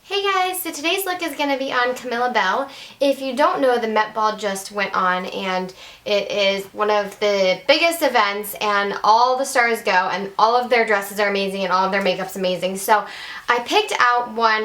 Hey guys, so today's look is going to be on Camilla Belle. If you don't know, the Met Ball just went on and it is one of the biggest events and all the stars go and all of their dresses are amazing and all of their makeup's amazing. So I picked out one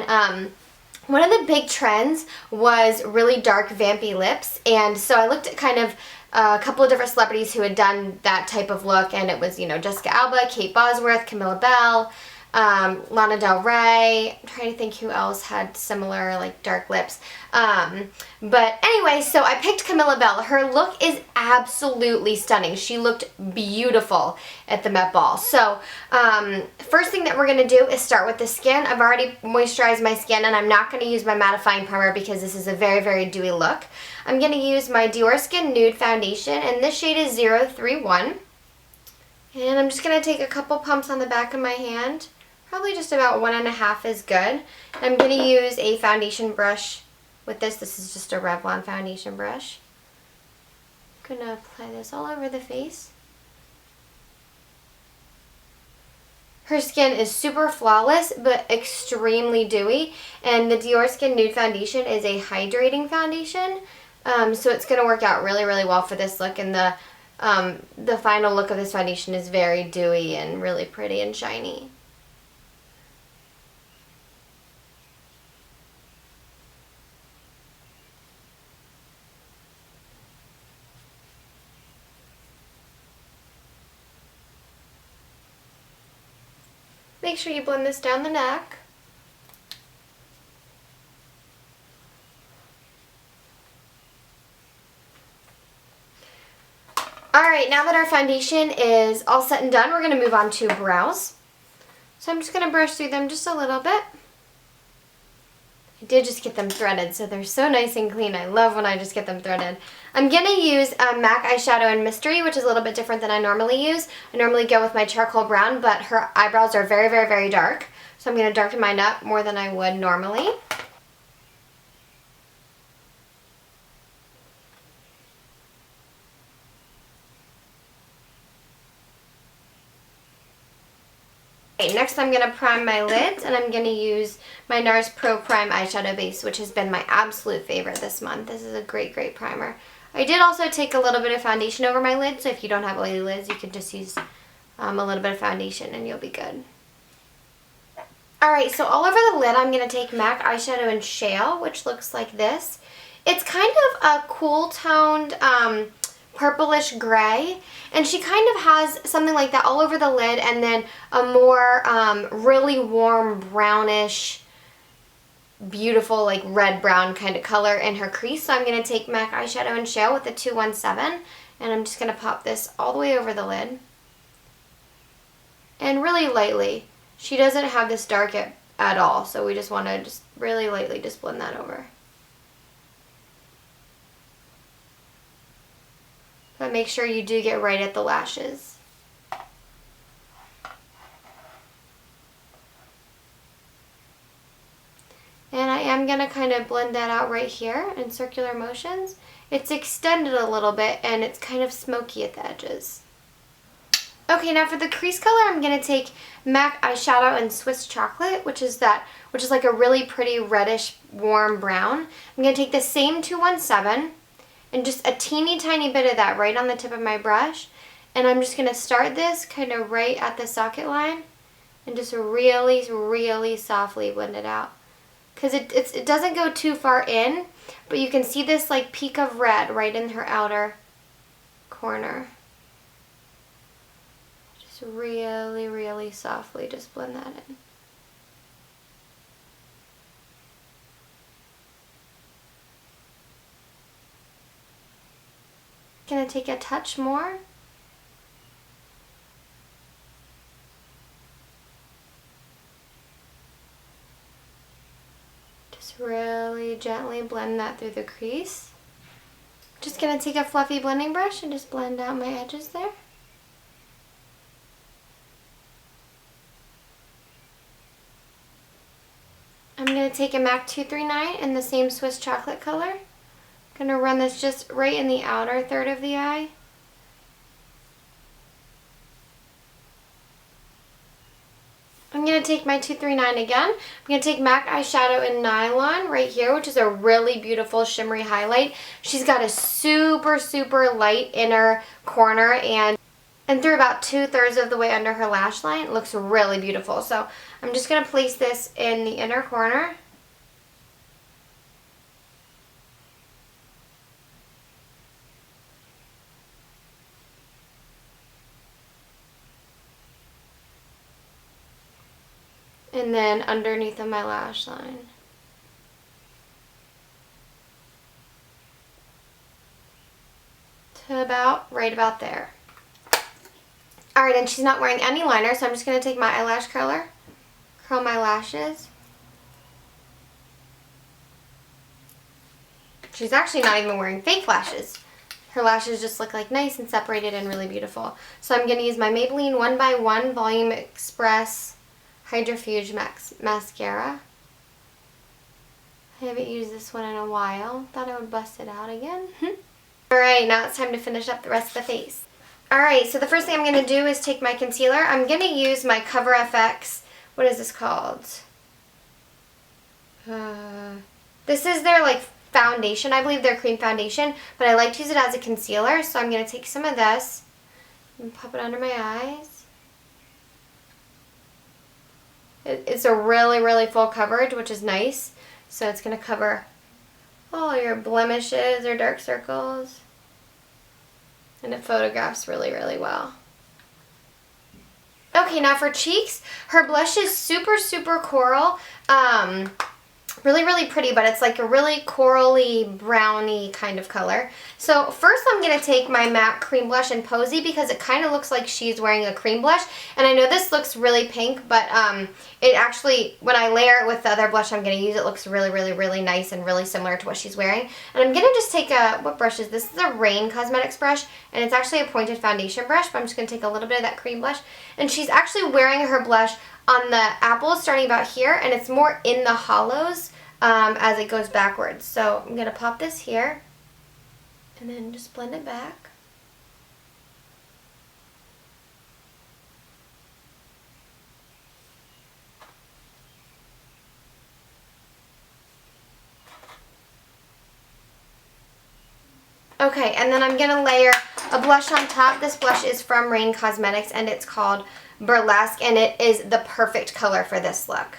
of the big trends was really dark vampy lips, and so I looked at kind of a couple of different celebrities who had done that type of look, and it was, Jessica Alba, Kate Bosworth, Camilla Belle, Lana Del Rey. I'm trying to think who else had similar like dark lips. But anyway, so I picked Camilla Belle. Her look is absolutely stunning. She looked beautiful at the Met Ball. So first thing that we're going to do is start with the skin. I've already moisturized my skin and I'm not going to use my mattifying primer because this is a very, very dewy look. I'm going to use my DiorSkin Nude Foundation, and this shade is 031. And I'm just going to take a couple pumps on the back of my hand. Probably just about 1.5 is good. I'm going to use a foundation brush with this. This is just a Revlon foundation brush. I'm going to apply this all over the face. Her skin is super flawless but extremely dewy, and the DiorSkin Nude Foundation is a hydrating foundation, so it's going to work out really, really well for this look, and the final look of this foundation is very dewy and really pretty and shiny. Make sure you blend this down the neck. Alright, now that our foundation is all set and done, we're going to move on to brows. So I'm just going to brush through them just a little bit. I did just get them threaded, so they're so nice and clean. I love when I just get them threaded. I'm going to use MAC eyeshadow in Mystery, which is a little bit different than I normally use. I normally go with my charcoal brown, but her eyebrows are very, very, very dark. So I'm going to darken mine up more than I would normally. Okay, next I'm going to prime my lids, and I'm going to use my NARS Pro Prime eyeshadow base, which has been my absolute favorite this month. This is a great, great primer. I did also take a little bit of foundation over my lid, so if you don't have oily lids, you can just use a little bit of foundation and you'll be good. Alright, so all over the lid I'm going to take MAC eyeshadow in Shale, which looks like this. It's kind of a cool toned purplish gray, and she kind of has something like that all over the lid, and then a more really warm brownish, beautiful like red brown kind of color in her crease. So I'm going to take MAC eyeshadow in Shale with the 217, and I'm just going to pop this all the way over the lid, and really lightly. She doesn't have this dark at all, so we just want to just really lightly just blend that over. But make sure you do get right at the lashes. And I am going to kind of blend that out right here in circular motions. It's extended a little bit and it's kind of smoky at the edges. Okay, now for the crease color, I'm going to take MAC eyeshadow in Swiss Chocolate, which is like a really pretty reddish warm brown. I'm going to take the same 217 and just a teeny tiny bit of that right on the tip of my brush, and I'm just going to start this kind of right at the socket line and just really, really softly blend it out. Because it doesn't go too far in, but you can see this like peak of red right in her outer corner. Just really, really softly just blend that in. Gonna take a touch more. Just really gently blend that through the crease. Just gonna take a fluffy blending brush and just blend out my edges there. I'm gonna take a MAC 239 in the same Swiss Chocolate color. I'm going to run this just right in the outer third of the eye. I'm I'm going to take my 239 again. I'm going to take MAC eyeshadow in Nylon right here, which is a really beautiful shimmery highlight. She's got a super, super light inner corner, and through about 2/3 of the way under her lash line. It looks really beautiful. So I'm just going to place this in the inner corner. And then underneath of my lash line. To right about there. Alright, and she's not wearing any liner, so I'm just going to take my eyelash curler, curl my lashes. She's actually not even wearing fake lashes. Her lashes just look like nice and separated and really beautiful. So I'm going to use my Maybelline 1x1 Volume Express Hydrofuge Mascara. I haven't used this one in a while. Thought I would bust it out again. Alright, now it's time to finish up the rest of the face. Alright, so the first thing I'm going to do is take my concealer. I'm going to use my Cover FX, what is this called? This is their like foundation. I believe their cream foundation, but I like to use it as a concealer. So I'm going to take some of this and pop it under my eyes. It's a really, really full coverage, which is nice. So it's going to cover all your blemishes or dark circles. And it photographs really, really well. Okay, now for cheeks, her blush is super, super coral. Really, really pretty, but it's like a really corally, browny kind of color. So first I'm going to take my MAC cream blush in Posey because it kind of looks like she's wearing a cream blush. And I know this looks really pink, but it actually, when I layer it with the other blush I'm going to use, it looks really, really, really nice and really similar to what she's wearing. And I'm going to just take a, what brush is this? This is a Rain Cosmetics brush, and it's actually a pointed foundation brush, but I'm just going to take a little bit of that cream blush. And she's actually wearing her blush on the apples starting about here, and it's more in the hollows as it goes backwards. So I'm going to pop this here and then just blend it back. Okay, and then I'm going to layer a blush on top. This blush is from Rain Cosmetics and it's called Burlesque, and it is the perfect color for this look.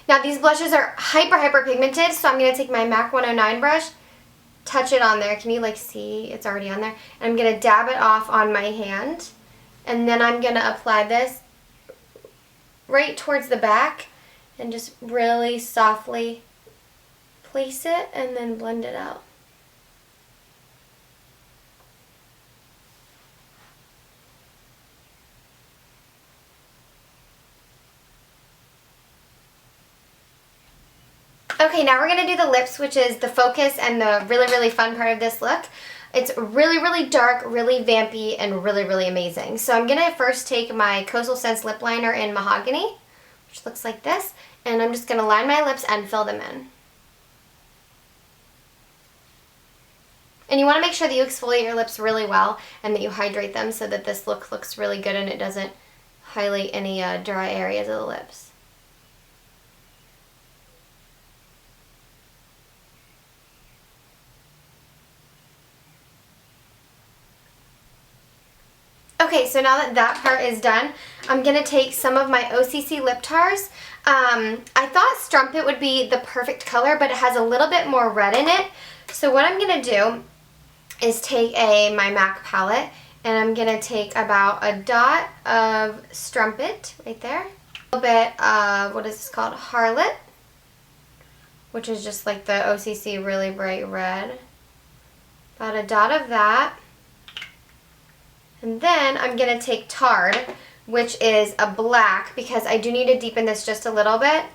Now these blushes are hyper pigmented, so I'm going to take my MAC 109 brush, touch it on there. Can you like see? It's already on there. And I'm going to dab it off on my hand, and then I'm going to apply this right towards the back and just really softly place it and then blend it out. Okay, now we're going to do the lips, which is the focus and the really, really fun part of this look. It's really, really dark, really vampy, and really, really amazing. So I'm going to first take my Coastal Scents lip liner in Mahogany, which looks like this, and I'm just going to line my lips and fill them in. And you want to make sure that you exfoliate your lips really well and that you hydrate them so that this look looks really good and it doesn't highlight any dry areas of the lips. Okay, so now that that part is done, I'm going to take some of my OCC lip tars. I thought Strumpet would be the perfect color, but it has a little bit more red in it. So what I'm going to do is take my MAC palette, and I'm going to take about a dot of Strumpet right there. A little bit of, what is this called? Harlot, which is just like the OCC really bright red. About a dot of that. And then I'm going to take Tard, which is a black, because I do need to deepen this just a little bit.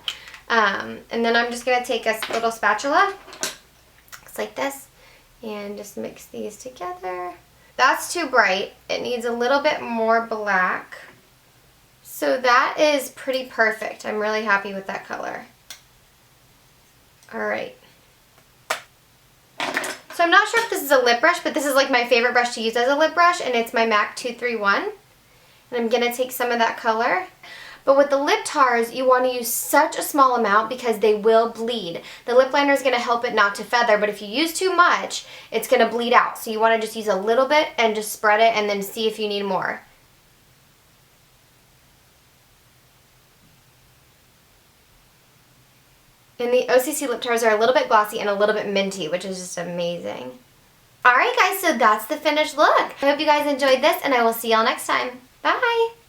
And then I'm just going to take a little spatula, looks like this, and just mix these together. That's too bright. It needs a little bit more black. So that is pretty perfect. I'm really happy with that color. Alright. So I'm not sure if this is a lip brush, but this is like my favorite brush to use as a lip brush, and it's my MAC 231. And I'm going to take some of that color. But with the lip tars, you want to use such a small amount because they will bleed. The lip liner is going to help it not to feather, but if you use too much, it's going to bleed out. So you want to just use a little bit and just spread it and then see if you need more. And the OCC lip tars are a little bit glossy and a little bit minty, which is just amazing. Alright guys, so that's the finished look. I hope you guys enjoyed this, and I will see y'all next time. Bye!